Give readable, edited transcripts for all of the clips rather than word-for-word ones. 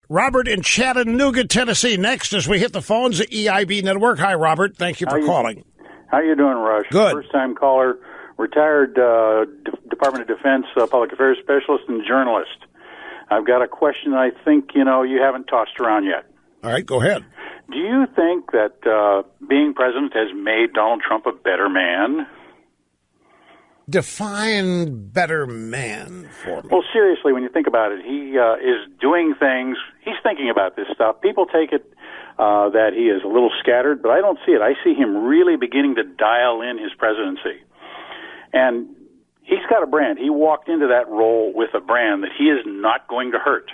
Robert in Chattanooga, Tennessee. Next, as we hit the phones at EIB Network. Hi, Robert. Thank you for calling. How you doing, Rush? Good. First-time caller, retired Department of Defense public affairs specialist and journalist. I've got a question I think, you haven't tossed around yet. All right, go ahead. Do you think that being president has made Donald Trump a better man? Define better man for me. Well, seriously, when you think about it, he is doing things. He's thinking about this stuff. People take it that he is a little scattered, but I don't see it. I see him really beginning to dial in his presidency. And he's got a brand. He walked into that role with a brand that he is not going to hurt.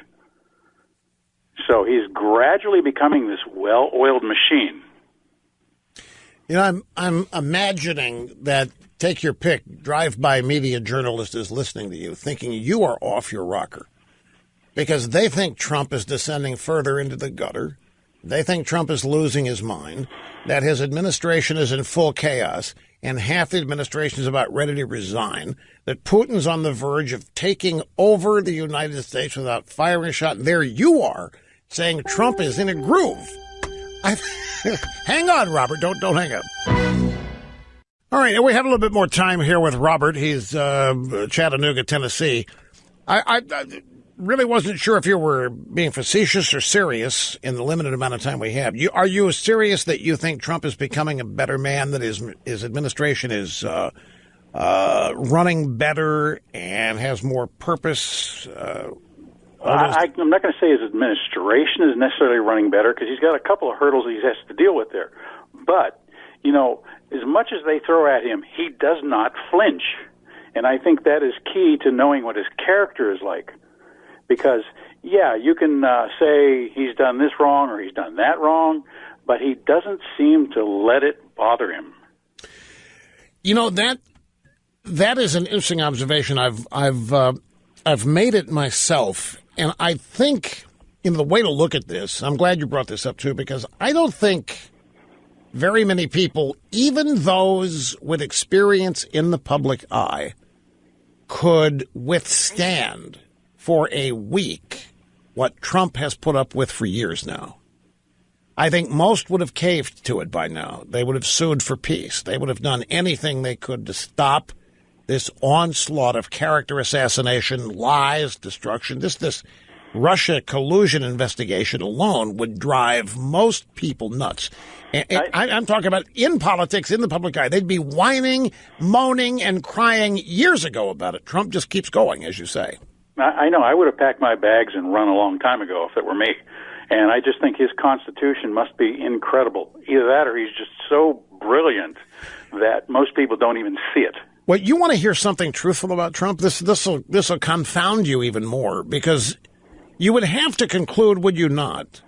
So he's gradually becoming this well-oiled machine. I'm imagining that, take your pick, drive-by media journalist is listening to you, thinking you are off your rocker. Because they think Trump is descending further into the gutter. They think Trump is losing his mind, that his administration is in full chaos, and half the administration is about ready to resign, that Putin's on the verge of taking over the United States without firing a shot. And there you are, saying Trump is in a groove. Hang on, Robert. Don't hang up. All right, we have a little bit more time here with Robert. He's Chattanooga, Tennessee. I really wasn't sure if you were being facetious or serious in the limited amount of time we have. Are you serious that you think Trump is becoming a better man, that his administration is running better and has more purpose? I'm not going to say his administration is necessarily running better because he's got a couple of hurdles he has to deal with there. But, as much as they throw at him, he does not flinch. And I think that is key to knowing what his character is like. Because, you can say he's done this wrong or he's done that wrong, but he doesn't seem to let it bother him. That is an interesting observation. I've made it myself, and I think the way to look at this, I'm glad you brought this up too, because I don't think very many people, even those with experience in the public eye, could withstand for a week what Trump has put up with for years now. I think most would have caved to it by now. They would have sued for peace. They would have done anything they could to stop this onslaught of character assassination, lies, destruction. This Russia collusion investigation alone would drive most people nuts. I'm talking about in politics, in the public eye. They'd be whining, moaning, and crying years ago about it. Trump just keeps going, as you say. I know. I would have packed my bags and run a long time ago if it were me. And I just think his constitution must be incredible. Either that or he's just so brilliant that most people don't even see it. Well, you want to hear something truthful about Trump? This will confound you even more, because you would have to conclude, would you not?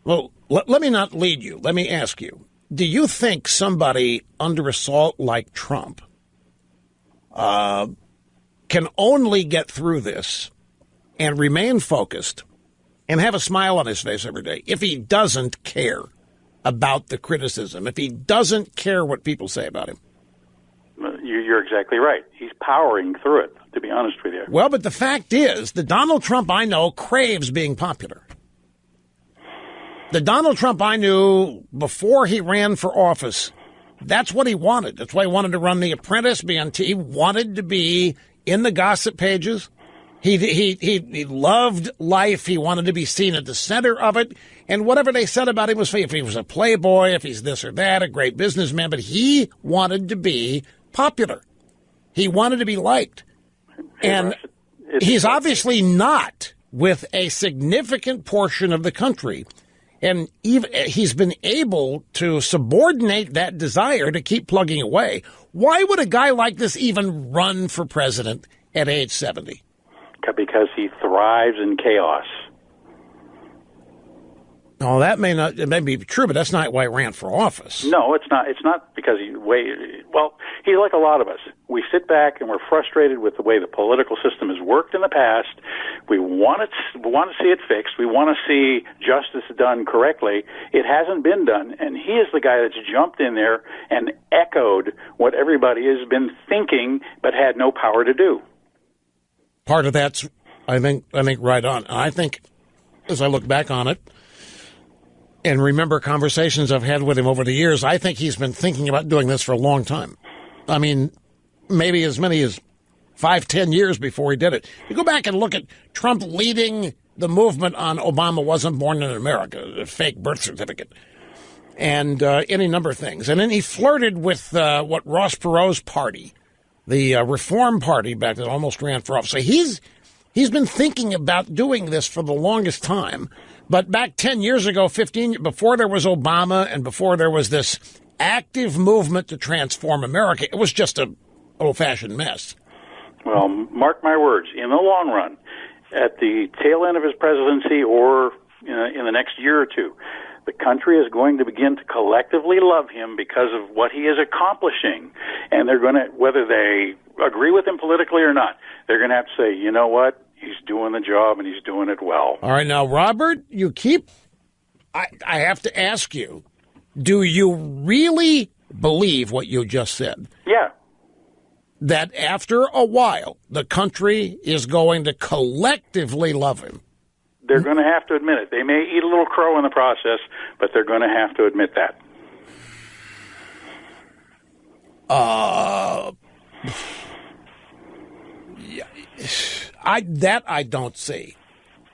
Well, let me not lead you. Let me ask you. Do you think somebody under assault like Trump can only get through this and remain focused and have a smile on his face every day if he doesn't care about the criticism, if he doesn't care what people say about him? You're exactly right. He's powering through it, to be honest with you. Well, but the fact is, the Donald Trump I know craves being popular. The Donald Trump I knew before he ran for office, that's what he wanted. That's why he wanted to run The Apprentice, be on TV. He wanted to be in the gossip pages. He loved life. He wanted to be seen at the center of it. And whatever they said about him was fake. If he was a playboy, if he's this or that, a great businessman, but he wanted to be popular. He wanted to be liked. And he's obviously not with a significant portion of the country. And even he's been able to subordinate that desire to keep plugging away. Why would a guy like this even run for president at age 70? Because he thrives in chaos. Oh, it may be true, but that's not why he ran for office. No, it's not. It's not because he's like a lot of us. We sit back and we're frustrated with the way the political system has worked in the past. We want to see it fixed. We want to see justice done correctly. It hasn't been done, and he is the guy that's jumped in there and echoed what everybody has been thinking but had no power to do. Part of that's, I think, right on. I think as I look back on it and remember conversations I've had with him over the years, I think he's been thinking about doing this for a long time. I mean, maybe as many as 5-10 years before he did it. You go back and look at Trump leading the movement on Obama wasn't born in America, a fake birth certificate, and any number of things. And then he flirted with what Ross Perot's party, the Reform Party back then, almost ran for office. So he's been thinking about doing this for the longest time. But back 10 years ago, 15, before there was Obama and before there was this active movement to transform America, it was just an old-fashioned mess. Well, mark my words, in the long run, at the tail end of his presidency or in the next year or two, the country is going to begin to collectively love him because of what he is accomplishing. And they're going to, whether they agree with him politically or not, they're going to have to say, you know what? He's doing the job, and he's doing it well. All right, now, Robert, I have to ask you, do you really believe what you just said? Yeah. That after a while, the country is going to collectively love him? They're going to have to admit it. They may eat a little crow in the process, but they're going to have to admit that. I don't see.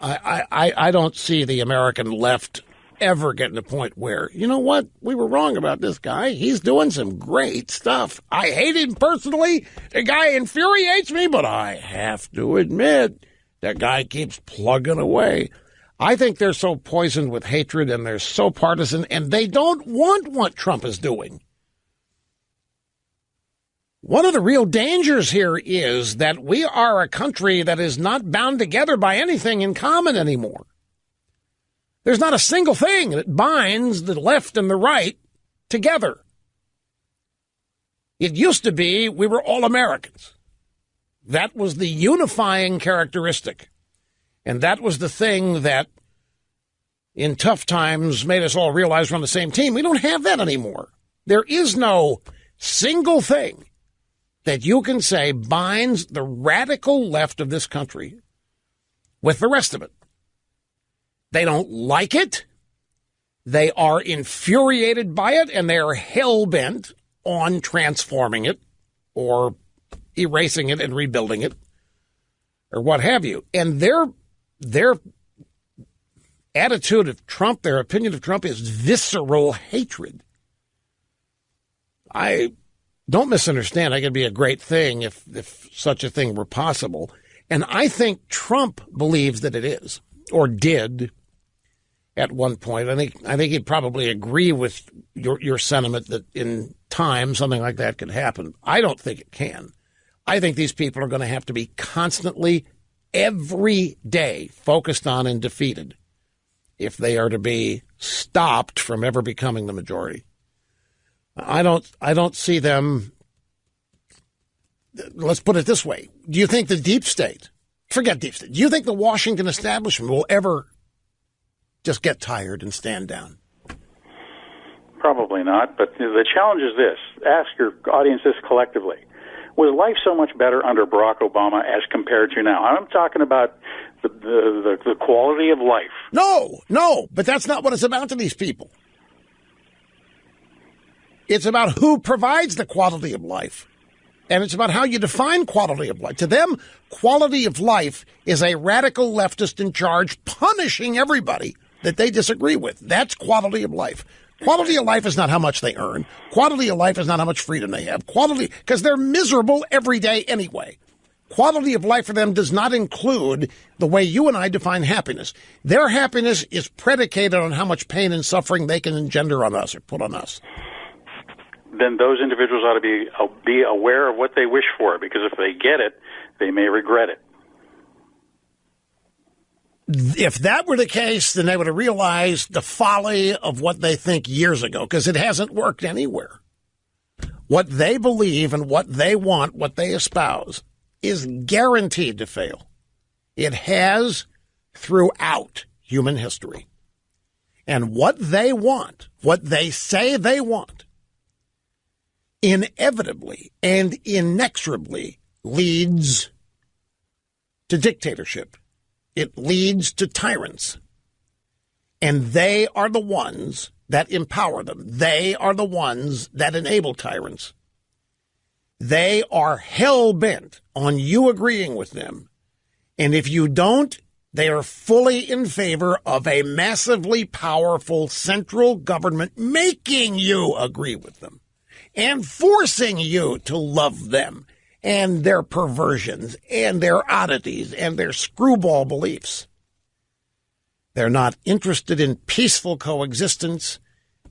I don't see the American left ever getting to the point where, you know what, we were wrong about this guy. He's doing some great stuff. I hate him personally. The guy infuriates me, but I have to admit, that guy keeps plugging away. I think they're so poisoned with hatred and they're so partisan, and they don't want what Trump is doing. One of the real dangers here is that we are a country that is not bound together by anything in common anymore. There's not a single thing that binds the left and the right together. It used to be we were all Americans. That was the unifying characteristic. And that was the thing that, in tough times, made us all realize we're on the same team. We don't have that anymore. There is no single thing that you can say binds the radical left of this country with the rest of it. They don't like it. They are infuriated by it, and they are hell-bent on transforming it or erasing it and rebuilding it or what have you. And their attitude of Trump, their opinion of Trump is visceral hatred. I don't misunderstand. I could be a great thing if such a thing were possible. And I think Trump believes that it is, or did at one point. I think he'd probably agree with your sentiment that in time something like that could happen. I don't think it can. I think these people are going to have to be constantly, every day, focused on and defeated if they are to be stopped from ever becoming the majority. I don't see them. Let's put it this way. Do you think the deep state, forget deep state, do you think the Washington establishment will ever just get tired and stand down? Probably not, but the challenge is this. Ask your audience this collectively. Was life so much better under Barack Obama as compared to now? I'm talking about the quality of life. No, but that's not what it's about to these people. It's about who provides the quality of life. And it's about how you define quality of life. To them, quality of life is a radical leftist in charge punishing everybody that they disagree with. That's quality of life. Quality of life is not how much they earn. Quality of life is not how much freedom they have. Quality, because they're miserable every day anyway. Quality of life for them does not include the way you and I define happiness. Their happiness is predicated on how much pain and suffering they can engender on us or put on us. Then those individuals ought to be aware of what they wish for, because if they get it, they may regret it. If that were the case, then they would have realized the folly of what they think years ago, because it hasn't worked anywhere. What they believe and what they want, what they espouse, is guaranteed to fail. It has throughout human history. And what they want, what they say they want, inevitably and inexorably leads to dictatorship. It leads to tyrants. And they are the ones that empower them. They are the ones that enable tyrants. They are hell-bent on you agreeing with them. And if you don't, they are fully in favor of a massively powerful central government making you agree with them and forcing you to love them and their perversions and their oddities and their screwball beliefs. They're not interested in peaceful coexistence.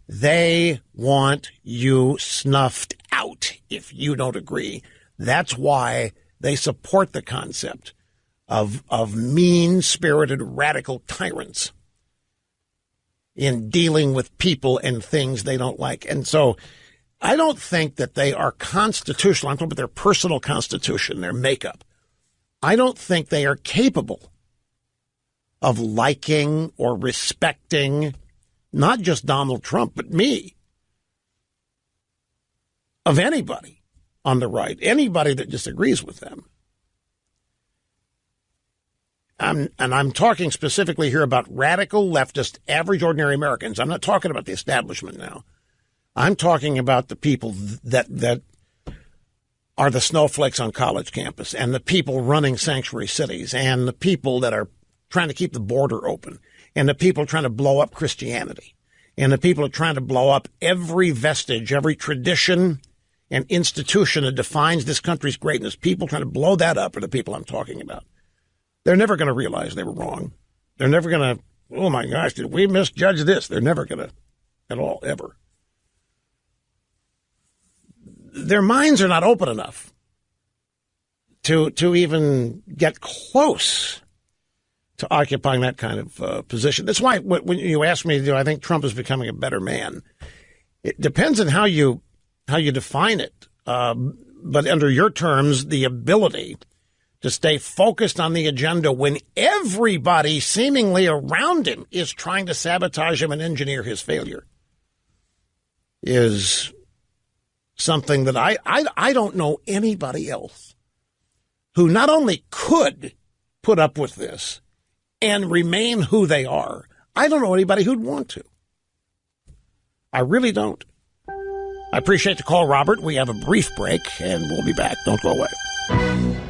They want you snuffed out if you don't agree. That's why they support the concept of mean-spirited radical tyrants in dealing with people and things they don't like. And so I don't think that they are constitutional. I'm talking about their personal constitution, their makeup. I don't think they are capable of liking or respecting not just Donald Trump, but me, of anybody on the right, anybody that disagrees with them. I'm talking specifically here about radical leftist, average, ordinary Americans. I'm not talking about the establishment now. I'm talking about the people that are the snowflakes on college campus and the people running sanctuary cities and the people that are trying to keep the border open and the people trying to blow up Christianity and the people are trying to blow up every vestige, every tradition and institution that defines this country's greatness. People trying to blow that up are the people I'm talking about. They're never going to realize they were wrong. They're never going to, oh my gosh, did we misjudge this? They're never going to at all, ever. Their minds are not open enough to even get close to occupying that kind of position. That's why when you ask me, do I think Trump is becoming a better man? It depends on how you define it. But under your terms, the ability to stay focused on the agenda when everybody seemingly around him is trying to sabotage him and engineer his failure is something that I don't know anybody else who not only could put up with this and remain who they are. I don't know anybody who'd want to. I really don't. I appreciate the call, Robert. We have a brief break, and we'll be back. Don't go away.